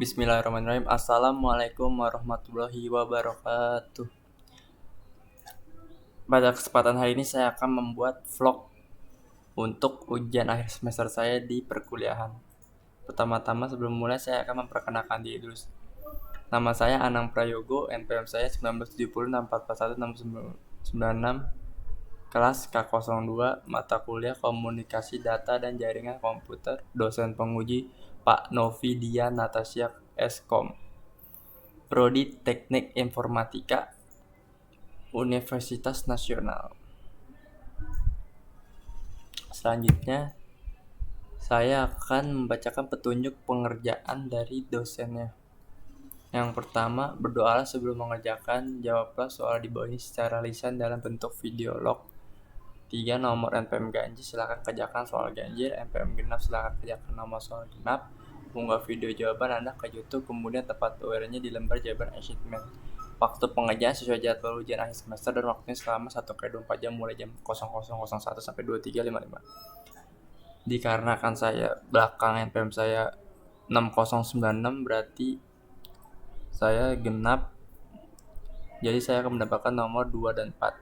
Bismillahirrahmanirrahim. Assalamualaikum warahmatullahi wabarakatuh. Pada kesempatan hari ini saya akan membuat vlog untuk ujian akhir semester saya di perkuliahan. Pertama-tama sebelum mulai saya akan memperkenalkan diri dulu. Nama saya Anang Prayogo, NPM saya 197064416996, kelas K02, mata kuliah Komunikasi Data dan Jaringan Komputer, dosen penguji Pak Novi Dia Natasha Eskom, Prodi Teknik Informatika, Universitas Nasional. Selanjutnya, saya akan membacakan petunjuk pengerjaan dari dosennya. Yang pertama, berdoalah sebelum mengerjakan, jawablah soal di bawah ini secara lisan dalam bentuk video log. 3. Nomor NPM ganjil, silakan kerjakan soal ganjil. NPM genap, silakan kerjakan nomor soal genap. Unggah video jawaban Anda ke YouTube, kemudian tepat URL-nya di lembar jawaban assignment. Waktu pengerjaan sesuai jadwal ujian akhir semester dan waktunya selama 1x24 jam mulai jam 00.01 sampai 23.55. Dikarenakan saya belakang NPM saya 6096 berarti saya genap. Jadi saya akan mendapatkan nomor 2 dan 4.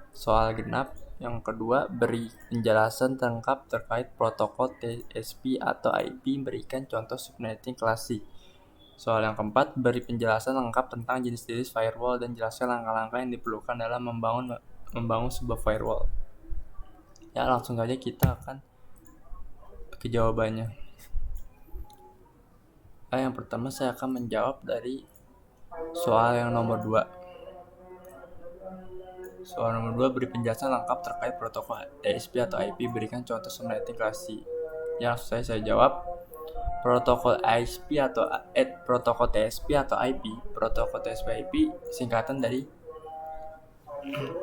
Soal genap yang kedua, beri penjelasan lengkap terkait protokol TCP atau IP, berikan contoh subnetting klasik. Soal yang keempat, beri penjelasan lengkap tentang jenis-jenis firewall dan jelaskan langkah-langkah yang diperlukan dalam membangun sebuah firewall. Ya, langsung saja kita akan ke jawabannya. Yang pertama saya akan menjawab dari soal yang nomor 2. Soal nomor 2, beri penjelasan lengkap terkait protokol TCP atau IP, berikan contoh subnetting klasik. Ya, langsung saya jawab. Protokol ISP atau protokol TCP atau IP. Protokol TCP IP singkatan dari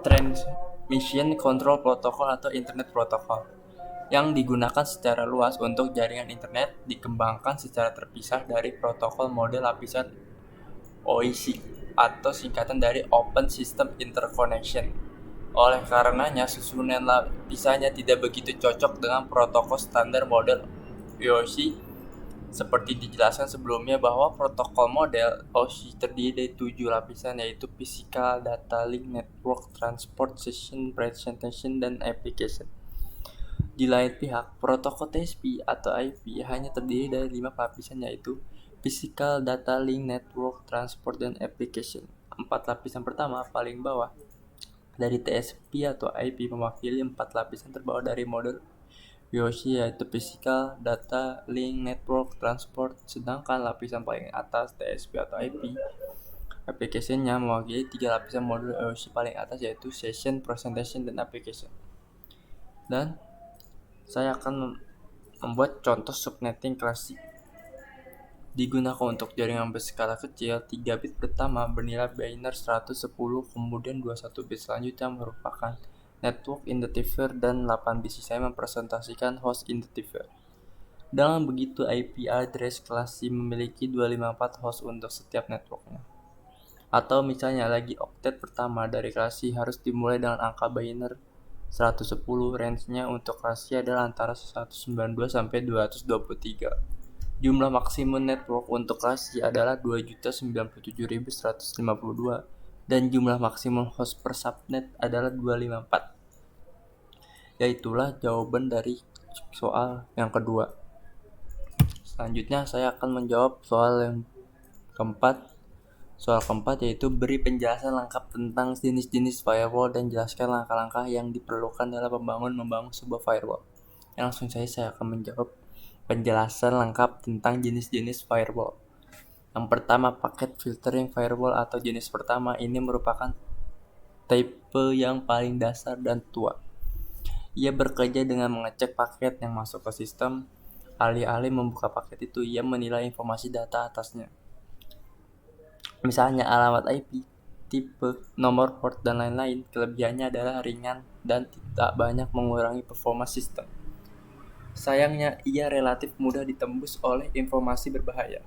Transmission Control Protocol atau Internet Protocol, yang digunakan secara luas untuk jaringan internet, dikembangkan secara terpisah dari protokol model lapisan OIC atau singkatan dari Open System Interconnection. Oleh karenanya, susunan lapisannya tidak begitu cocok dengan protokol standar model OIC. Seperti dijelaskan sebelumnya bahwa protokol model OIC terdiri dari 7 lapisan, yaitu Physical, Data Link, Network, Transport, Session, Presentation, dan Application. Di lain pihak, protokol TCP atau IP hanya terdiri dari 5 lapisan, yaitu Physical, Data Link, Network, Transport, dan Application. 4 lapisan pertama paling bawah dari TCP atau IP mewakili 4 lapisan terbawah dari model WOC, yaitu Physical, Data Link, Network, Transport, sedangkan lapisan paling atas TCP atau IP application-nya mewakili 3 lapisan modul WOC paling atas, yaitu Session, Presentation, dan Application. Dan saya akan membuat contoh subnetting klasik. Digunakan untuk jaringan berskala kecil, 3 bit pertama bernilai binary 110, kemudian 21 bit selanjutnya merupakan network identifier, dan 8 bit sisanya mempresentasikan host identifier. Dengan begitu, IP address klasi memiliki 254 host untuk setiap networknya. Atau misalnya lagi, oktet pertama dari klasi harus dimulai dengan angka binary 110, range-nya untuk klasi adalah antara 192 sampai 223. Jumlah maksimum network untuk klasi adalah 2.097.152 dan jumlah maksimum host per subnet adalah 254. Yaitulah jawaban dari soal yang kedua. Selanjutnya saya akan menjawab soal yang keempat. Soal keempat yaitu beri penjelasan lengkap tentang jenis-jenis firewall dan jelaskan langkah-langkah yang diperlukan dalam membangun sebuah firewall. Langsung saya akan menjawab penjelasan lengkap tentang jenis-jenis firewall. Yang pertama, paket filtering firewall atau jenis pertama ini merupakan tipe yang paling dasar dan tua. Ia bekerja dengan mengecek paket yang masuk ke sistem. Alih-alih membuka paket itu, ia menilai informasi data atasnya. Misalnya alamat IP, tipe, nomor port, dan lain-lain. Kelebihannya adalah ringan dan tidak banyak mengurangi performa sistem. Sayangnya, ia relatif mudah ditembus oleh informasi berbahaya.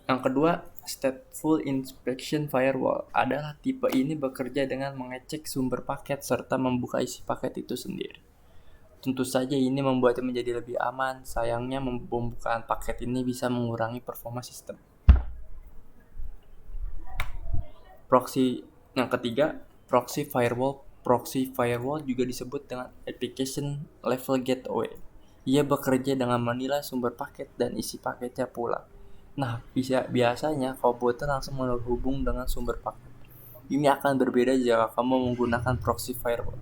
Yang kedua, stateful inspection firewall adalah tipe ini bekerja dengan mengecek sumber paket serta membuka isi paket itu sendiri. Tentu saja ini membuatnya menjadi lebih aman. Sayangnya pembukaan paket ini bisa mengurangi performa sistem. Proxy yang ketiga, proxy firewall. Proxy firewall juga disebut dengan application level gateway. Ia bekerja dengan menilai sumber paket dan isi paketnya pula. Nah, biasanya komputer langsung menghubung dengan sumber paket. Ini akan berbeda jika kamu menggunakan proxy firewall.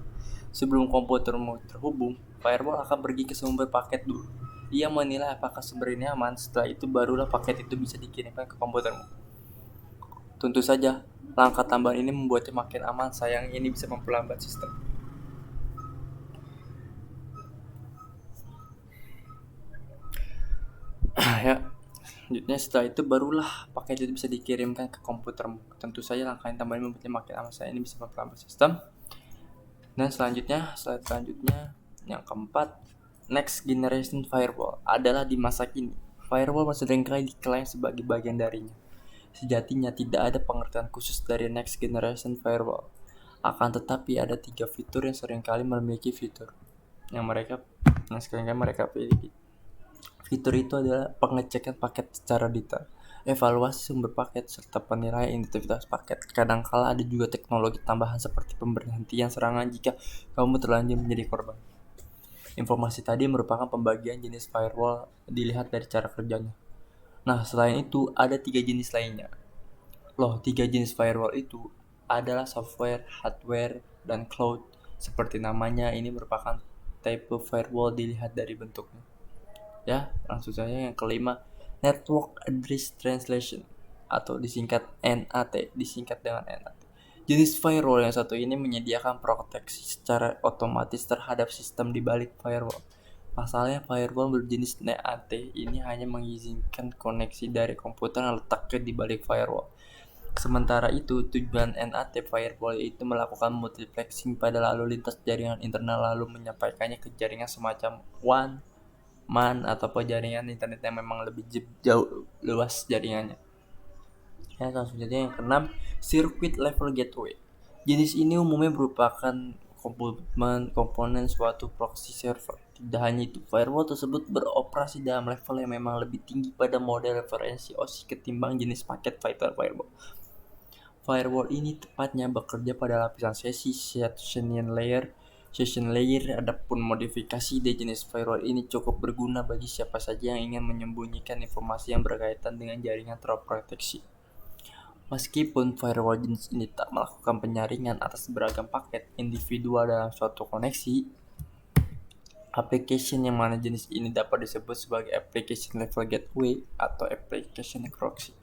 Sebelum komputermu terhubung, firewall akan pergi ke sumber paket dulu. Ia menilai apakah sumber ini aman, setelah itu barulah paket itu bisa dikirimkan ke komputermu. Tentu saja, langkah tambahan ini membuatnya makin aman, sayangnya ini bisa memperlambat sistem. Ya, selanjutnya setelah itu barulah paket itu bisa dikirimkan ke komputermu. Tentu saja langkah yang tambahan membuatnya makin aman, sayangnya ini bisa memperlambat sistem. Dan selanjutnya, slide selanjutnya, yang keempat, next generation firewall adalah di masa kini. Firewall seringkali diklaim sebagai bagian darinya. Sejatinya tidak ada pengertian khusus dari next generation firewall. Akan tetapi ada 3 fitur yang seringkali memiliki fitur yang seringkali mereka pilih. Fitur itu adalah pengecekan paket secara detail, evaluasi sumber paket, serta penilaian identitas paket. Kadangkala ada juga teknologi tambahan seperti pemberhentian serangan jika kamu terlanjur menjadi korban. Informasi tadi merupakan pembagian jenis firewall dilihat dari cara kerjanya. Nah, selain itu ada 3 jenis lainnya. 3 jenis firewall itu adalah software, hardware, dan cloud. Seperti namanya, ini merupakan tipe firewall dilihat dari bentuknya. Ya, langsung saja yang kelima, Network Address Translation atau disingkat NAT, disingkat dengan NAT. Jenis firewall yang satu ini menyediakan proteksi secara otomatis terhadap sistem di balik firewall. Pasalnya, firewall berjenis NAT ini hanya mengizinkan koneksi dari komputer yang letaknya di balik firewall. Sementara itu, tujuan NAT firewall itu melakukan multiplexing pada lalu lintas jaringan internal lalu menyampaikannya ke jaringan semacam WAN, MAN, atau jaringan internet yang memang lebih jauh luas jaringannya. Ya, selanjutnya yang keenam, circuit level gateway. Jenis ini umumnya merupakan komponen suatu proxy server. Tidak hanya itu, firewall tersebut beroperasi dalam level yang memang lebih tinggi pada model referensi OSI ketimbang jenis paket firewall. Firewall ini tepatnya bekerja pada lapisan session layer. Adapun modifikasi di jenis firewall ini cukup berguna bagi siapa saja yang ingin menyembunyikan informasi yang berkaitan dengan jaringan terproteksi. Meskipun firewall jenis ini tak melakukan penyaringan atas beragam paket individual dalam suatu koneksi, application yang mana jenis ini dapat disebut sebagai application level gateway atau application proxy.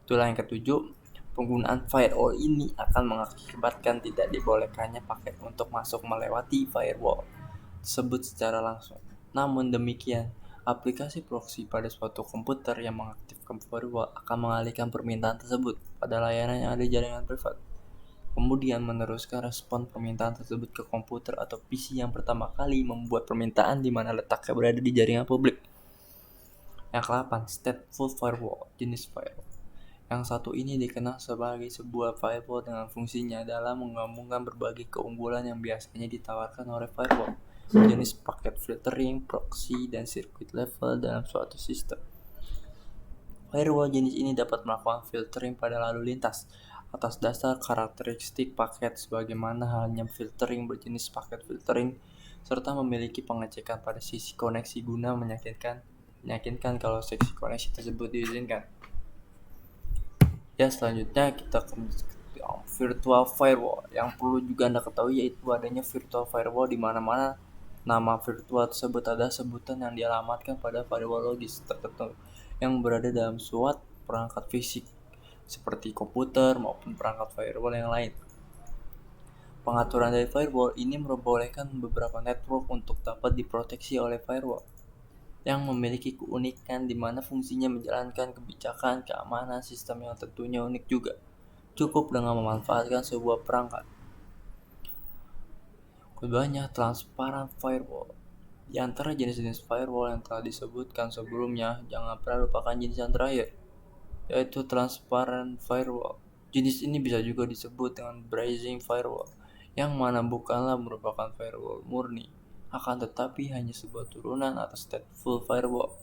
Itulah yang ketujuh, penggunaan firewall ini akan mengakibatkan tidak dibolehkannya paket untuk masuk melewati firewall tersebut secara langsung. Namun demikian, aplikasi proxy pada suatu komputer yang mengaktifkan firewall akan mengalihkan permintaan tersebut pada layanan yang ada di jaringan privat. Kemudian meneruskan respon permintaan tersebut ke komputer atau PC yang pertama kali membuat permintaan di mana letaknya berada di jaringan publik. Yang ke-8, stateful firewall, jenis firewall. Yang satu ini dikenal sebagai sebuah firewall dengan fungsinya dalam menggabungkan berbagai keunggulan yang biasanya ditawarkan oleh firewall, jenis paket filtering, proxy, dan circuit level dalam suatu sistem. Firewall jenis ini dapat melakukan filtering pada lalu lintas atas dasar karakteristik paket sebagaimana halnya filtering berjenis paket filtering, serta memiliki pengecekan pada sisi koneksi guna meyakinkan kalau seksi koneksi tersebut diizinkan. Ya, selanjutnya kita ke virtual firewall. Yang perlu juga Anda ketahui yaitu adanya virtual firewall di mana-mana nama virtual tersebut ada sebutan yang dialamatkan pada firewall logis tertentu yang berada dalam suatu perangkat fisik seperti komputer maupun perangkat firewall yang lain. Pengaturan dari firewall ini membolehkan beberapa network untuk dapat diproteksi oleh firewall yang memiliki keunikan di mana fungsinya menjalankan kebijakan keamanan sistem yang tentunya unik juga. Cukup dengan memanfaatkan sebuah perangkat. Keduanya transparent firewall. Di antara jenis-jenis firewall yang telah disebutkan sebelumnya, jangan pernah lupakan jenis yang terakhir, yaitu transparent firewall. Jenis ini bisa juga disebut dengan brazing firewall, yang mana bukanlah merupakan firewall murni, akan tetapi hanya sebuah turunan atas stateful firewall.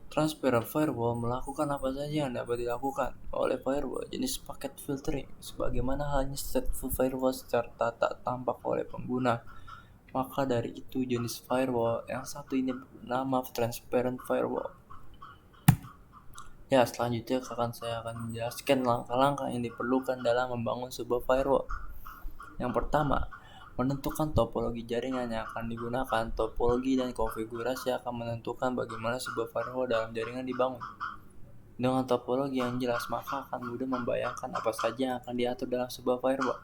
Transparent firewall melakukan apa saja yang dapat dilakukan oleh firewall jenis paket filtering, sebagaimana halnya stateful firewall secara tak tampak oleh pengguna. Maka dari itu jenis firewall yang satu ini bernama transparent firewall. Ya, selanjutnya saya akan menjelaskan langkah-langkah yang diperlukan dalam membangun sebuah firewall. Yang pertama, menentukan topologi jaringan yang akan digunakan. Topologi dan konfigurasi akan menentukan bagaimana sebuah firewall dalam jaringan dibangun. Dengan topologi yang jelas, maka akan mudah membayangkan apa saja yang akan diatur dalam sebuah firewall.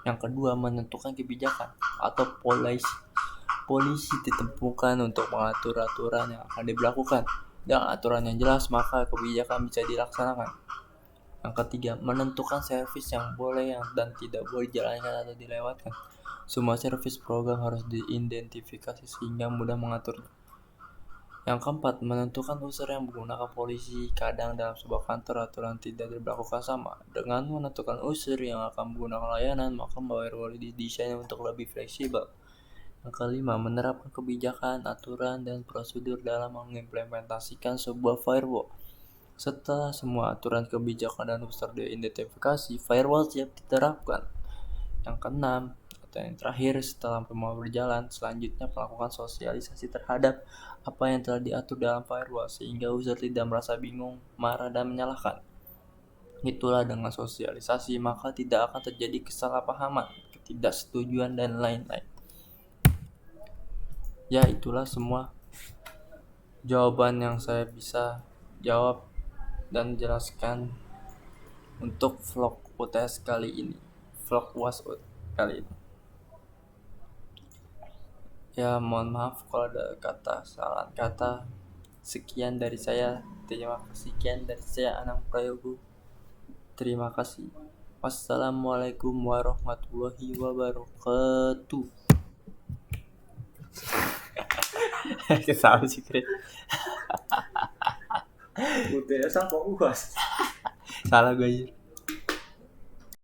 Yang kedua, menentukan kebijakan atau polisi ditemukan untuk mengatur aturan yang akan diberlakukan. Dengan aturan yang jelas, maka kebijakan bisa dilaksanakan. Yang ketiga, menentukan servis yang boleh dan tidak boleh dijalankan atau dilewatkan. Semua servis program harus diidentifikasi sehingga mudah mengaturnya. Yang keempat, menentukan user yang menggunakan polisi. Kadang dalam sebuah kantor aturan tidak diberlakukan sama. Dengan menentukan user yang akan menggunakan layanan, maka firewall didesain untuk lebih fleksibel. Yang kelima, menerapkan kebijakan, aturan, dan prosedur dalam mengimplementasikan sebuah firewall. Setelah semua aturan, kebijakan, dan user diidentifikasi, firewall siap diterapkan. Yang keenam, atau yang terakhir, setelah semua berjalan, selanjutnya melakukan sosialisasi terhadap apa yang telah diatur dalam firewall, sehingga user tidak merasa bingung, marah, dan menyalahkan. Itulah dengan sosialisasi, maka tidak akan terjadi kesalahpahaman, ketidaksetujuan, dan lain-lain. Ya, itulah semua jawaban yang saya bisa jawab dan jelaskan untuk vlog UTS kali ini, vlog UAS kali ini. Ya, mohon maaf kalau ada salah kata. Sekian dari saya. Sekian dari saya, Anang Prayogo. Terima kasih. Wassalamualaikum warahmatullahi wabarakatuh. Kesal sih, Kret. UTS apa UAS? Salah gue.